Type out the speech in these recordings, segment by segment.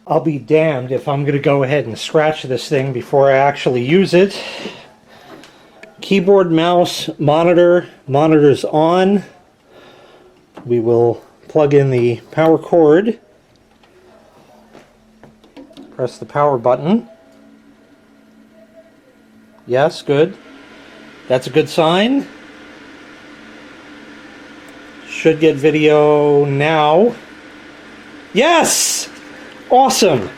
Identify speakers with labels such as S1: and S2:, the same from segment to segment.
S1: I'll be damned if I'm going to go ahead and scratch this thing before I actually use it. Keyboard, mouse, monitor. Monitor's on. We will plug in the power cord. Press the power button. Yes, good. That's a good sign. Should get video now. Yes! Awesome!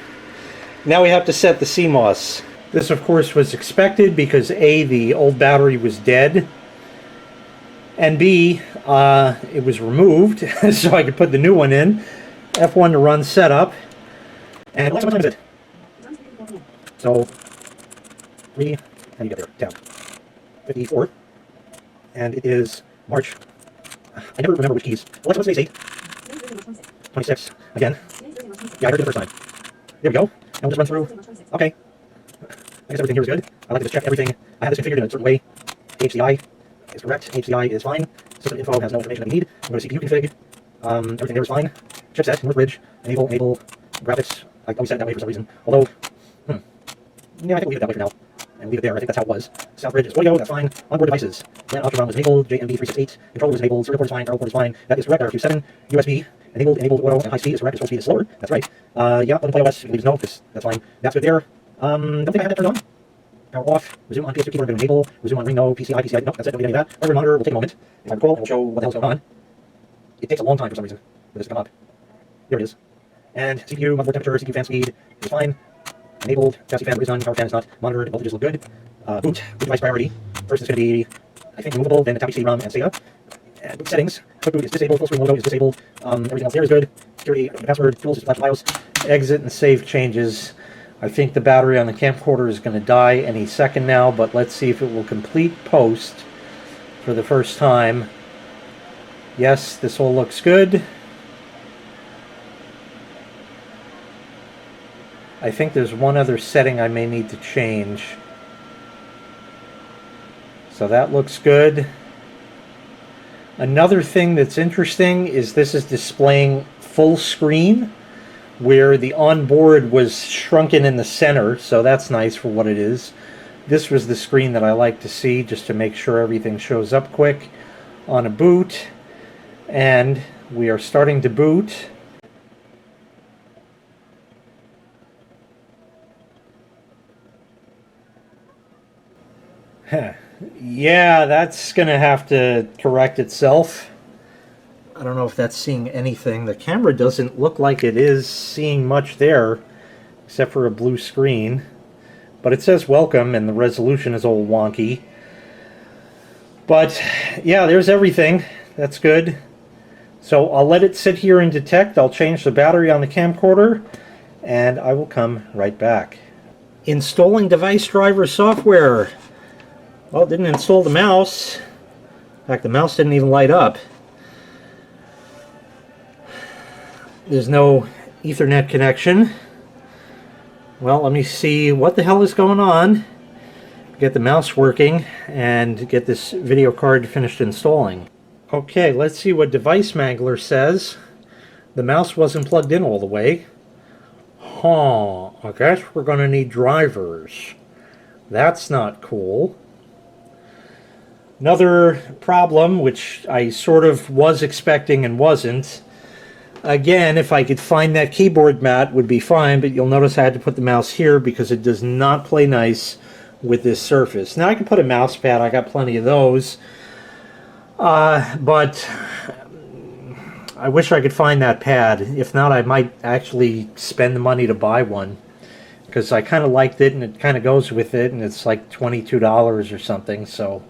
S1: Now we have to set the CMOS. This, of course, was expected because A, the old battery was dead, and B, it was removed so I could put the new one in. F1 to run setup. And what time is it? So, 3, how do you get there? 10. 54. And it is March. I never remember which keys. Alexa, what's today's date? 26. Again. Yeah, I heard it the first time. There we go. And we'll just run through. Okay. I guess everything here is good. I like to just check everything. I have this configured in a certain way. HDI is correct. HDI is fine. System info has no information that we need. I'm going to CPU config. Everything there is fine. Chipset, Northbridge, enable graphics. I always set it that way for some reason. Although, yeah, I think we'll leave it that way for now. And leave it there. I think that's how it was. Southbridge is audio, that's fine. Onboard devices. LAN option was enabled. JMB368. Controller was enabled. Serial port is fine. Power port is fine. That is correct. RQ7. USB. Enabled auto and high speed is correct. Slow speed is slower. That's right. Yeah, button BIOS leaves no, because that's fine. That's good there. Don't think I had that turned on. Power off. Resume on PS2 keyboard and enable. Resume on ring no. PCI. Nope, that's it. Don't need any of that. Hardware monitor will take a moment. If I recall, and we'll show what the hell's going on. It takes a long time for some reason for this to come up. There it is. And CPU, motherboard temperature, CPU fan speed is fine. Enabled. Chassis fan is on. Power fan is not. Monitored. Voltages look good. Boot device priority. First is going to be, I think, removable, then the Tappy CD-ROM and SATA. And boot settings. Quick boot is disabled. Full screen logo is disabled. Everything else there is good. Security, password, tools is flash BIOS. Exit and save changes. I think the battery on the camcorder is going to die any second now, but let's see if it will complete post for the first time. Yes, this all looks good. I think there's one other setting I may need to change. So that looks good. Another thing that's interesting is this is displaying full screen, where the onboard was shrunken in the center, so that's nice for what it is. This was the screen that I like to see, just to make sure everything shows up quick on a boot. And we are starting to boot. Yeah, that's gonna have to correct itself. I don't know if that's seeing anything. The camera doesn't look like it is seeing much there, except for a blue screen. But it says welcome, and the resolution is all wonky. But yeah, there's everything. That's good. So I'll let it sit here and detect. I'll change the battery on the camcorder, and I will come right back. Installing device driver software. Well, it didn't install the mouse. In fact, the mouse didn't even light up. There's no Ethernet connection. Well, let me see what the hell is going on. Get the mouse working and get this video card finished installing. Okay, let's see what Device Mangler says. The mouse wasn't plugged in all the way. I guess we're going to need drivers. That's not cool. Another problem, which I sort of was expecting and wasn't. Again, if I could find that keyboard mat, would be fine, but you'll notice I had to put the mouse here because it does not play nice with this surface. Now I can put a mouse pad, I got plenty of those. But I wish I could find that pad. If not, I might actually spend the money to buy one, because I kind of liked it and it kind of goes with it, and it's like $22 or something. So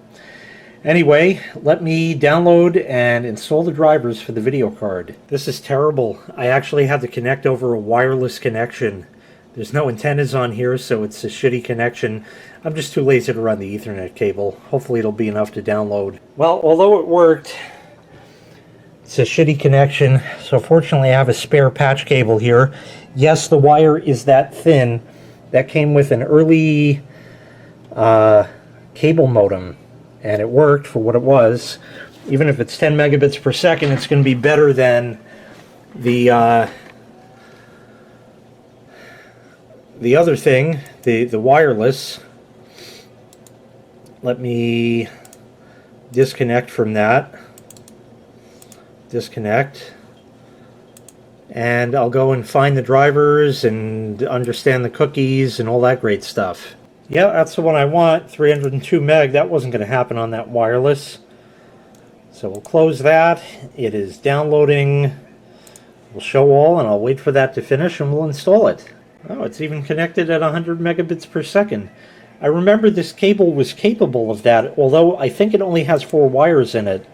S1: anyway, let me download and install the drivers for the video card. This is terrible. I actually had to connect over a wireless connection. There's no antennas on here, so it's a shitty connection. I'm just too lazy to run the Ethernet cable. Hopefully it'll be enough to download. Well, although it worked, it's a shitty connection, so fortunately I have a spare patch cable here. Yes, the wire is that thin. That came with an early cable modem, and it worked for what it was. Even if it's 10 megabits per second, it's going to be better than the the other thing, the wireless, let me disconnect from that. Disconnect. And I'll go and find the drivers and understand the cookies and all that great stuff. Yeah, that's the one I want, 302 meg. That wasn't going to happen on that wireless. So we'll close that. It is downloading. We'll show all, and I'll wait for that to finish, and we'll install it. Oh, it's even connected at 100 megabits per second. I remember this cable was capable of that, although I think it only has 4 wires in it,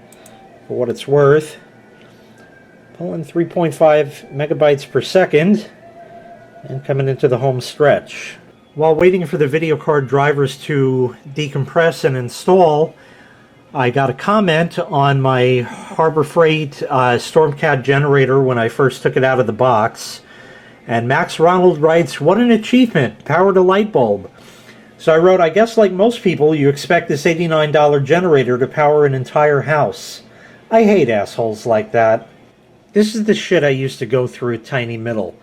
S1: for what it's worth. Pulling 3.5 megabytes per second, and coming into the home stretch. While waiting for the video card drivers to decompress and install, I got a comment on my Harbor Freight Stormcat generator when I first took it out of the box. And Max Ronald writes, "What an achievement, powered a light bulb." So I wrote, I guess like most people, you expect this $89 generator to power an entire house. I hate assholes like that. This is the shit I used to go through at Tiny Middle.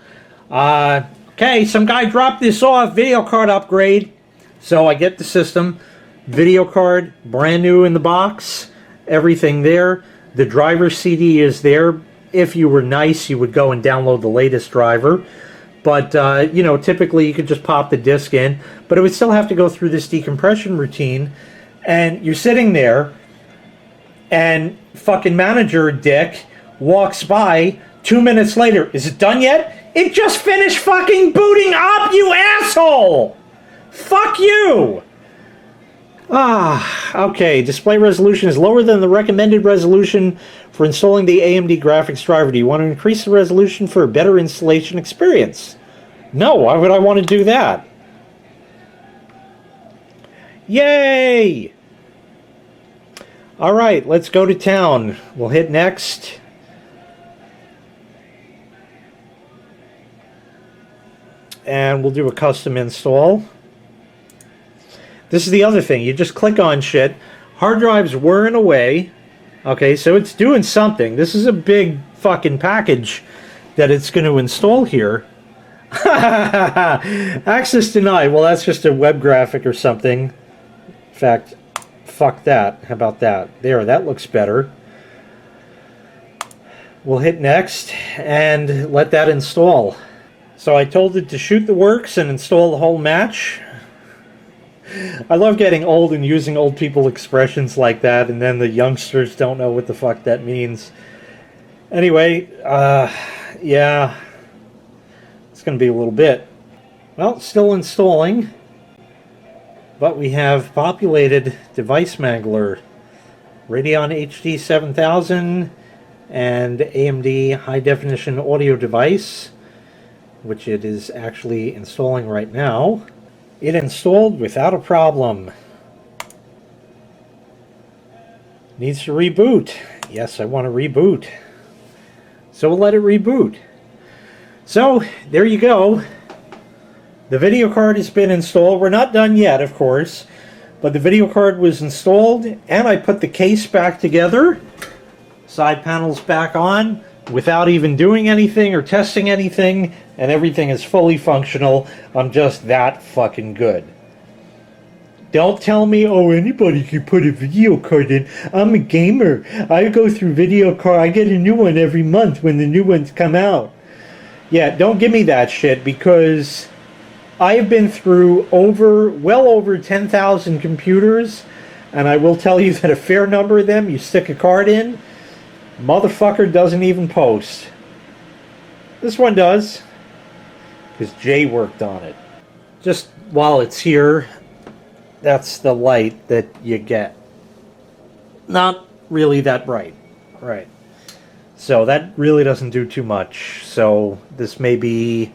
S1: Okay, some guy dropped this off, video card upgrade. So I get the system. Video card, brand new in the box, everything there. The driver CD is there. If you were nice, you would go and download the latest driver. But, you know, typically you could just pop the disc in. But it would still have to go through this decompression routine. And you're sitting there, and fucking manager dick walks by 2 minutes later. Is it done yet? It just finished fucking booting up, you asshole! Fuck you! Okay, display resolution is lower than the recommended resolution for installing the AMD graphics driver. Do you want to increase the resolution for a better installation experience? No, why would I want to do that? Yay! Alright, let's go to town. We'll hit next. And we'll do a custom install. This is the other thing. You just click on shit. Hard drives whirring away. Okay, so it's doing something. This is a big fucking package that it's going to install here. Access denied. Well, that's just a web graphic or something. In fact, fuck that. How about that? There, that looks better. We'll hit next and let that install. So I told it to shoot the works and install the whole match. I love getting old and using old people expressions like that, and then the youngsters don't know what the fuck that means. Anyway, yeah, it's going to be a little bit. Well, still installing, but we have populated Device Mangler, Radeon HD 7000, and AMD High Definition Audio Device, which it is actually installing right now. It installed without a problem. Needs to reboot. Yes, I want to reboot. So we'll let it reboot. So, there you go. The video card has been installed. We're not done yet, of course. But the video card was installed, and I put the case back together. Side panels back on, without even doing anything or testing anything, and everything is fully functional. I'm just that fucking good. Don't tell me, oh, anybody can put a video card in. I'm a gamer. I go through video card. I get a new one every month when the new ones come out. Yeah, don't give me that shit, because I have been through well over 10,000 computers, and I will tell you that a fair number of them, you stick a card in, motherfucker doesn't even post. This one does, because Jay worked on it. Just while it's here, that's the light that you get. Not really that bright. Right. So that really doesn't do too much. So this may be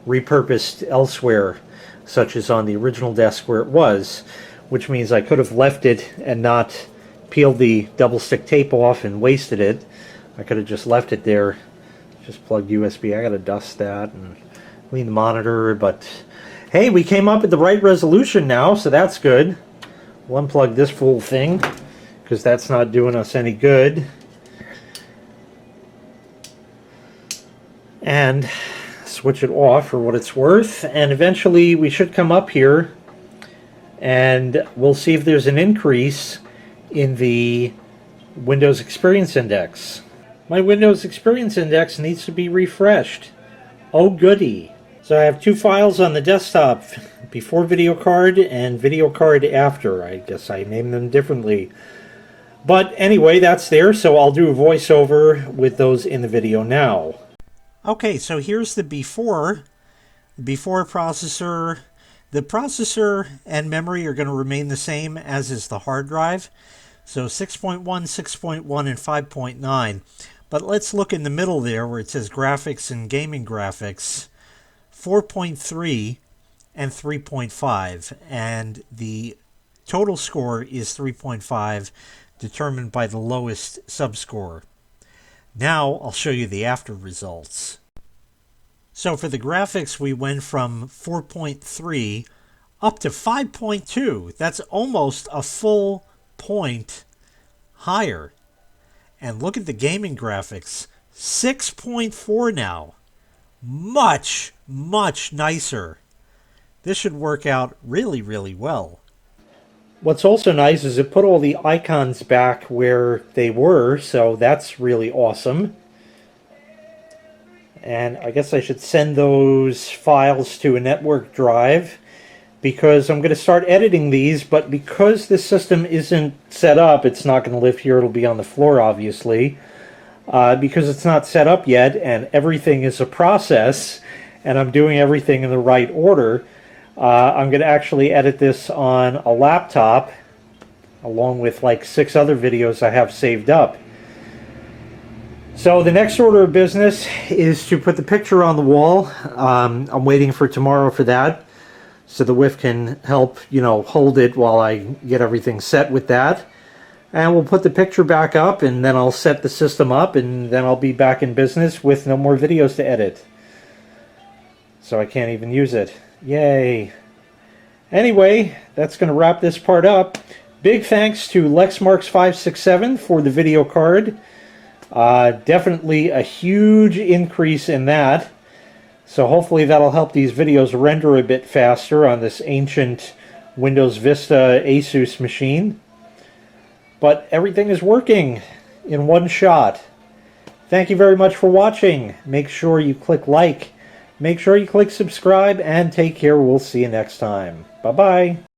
S1: repurposed elsewhere, such as on the original desk where it was, which means I could have left it and not peeled the double stick tape off and wasted it. I could have just left it there, just plugged USB. I gotta dust that and clean the monitor, but hey, we came up with the right resolution now, so that's good. We'll unplug this full thing, because that's not doing us any good. And switch it off for what it's worth, and eventually we should come up here and we'll see if there's an increase in the Windows Experience Index. My Windows Experience Index needs to be refreshed. Oh goody. So I have two files on the desktop, before video card and video card after. I guess I named them differently. But anyway, that's there, so I'll do a voiceover with those in the video now. Okay, so here's the before processor. The processor and memory are going to remain the same, as is the hard drive. So 6.1, 6.1, and 5.9. But let's look in the middle there where it says graphics and gaming graphics. 4.3 and 3.5. And the total score is 3.5, determined by the lowest subscore. Now I'll show you the after results. So for the graphics, we went from 4.3 up to 5.2. That's almost a full point higher. And look at the gaming graphics, 6.4 now. Much, much nicer. This should work out really, really well. What's also nice is it put all the icons back where they were, so that's really awesome. And I guess I should send those files to a network drive, because I'm going to start editing these, but because this system isn't set up, it's not going to live here, it'll be on the floor obviously, because it's not set up yet and everything is a process and I'm doing everything in the right order. I'm going to actually edit this on a laptop along with like 6 other videos I have saved up. So the next order of business is to put the picture on the wall. I'm waiting for tomorrow for that, so the whiff can help, hold it while I get everything set with that. And we'll put the picture back up, and then I'll set the system up, and then I'll be back in business with no more videos to edit. So I can't even use it. Yay. Anyway, that's going to wrap this part up. Big thanks to LexMarks567 for the video card. Definitely a huge increase in that. So hopefully that'll help these videos render a bit faster on this ancient Windows Vista Asus machine. But everything is working in one shot. Thank you very much for watching. Make sure you click like. Make sure you click subscribe, and take care. We'll see you next time. Bye-bye.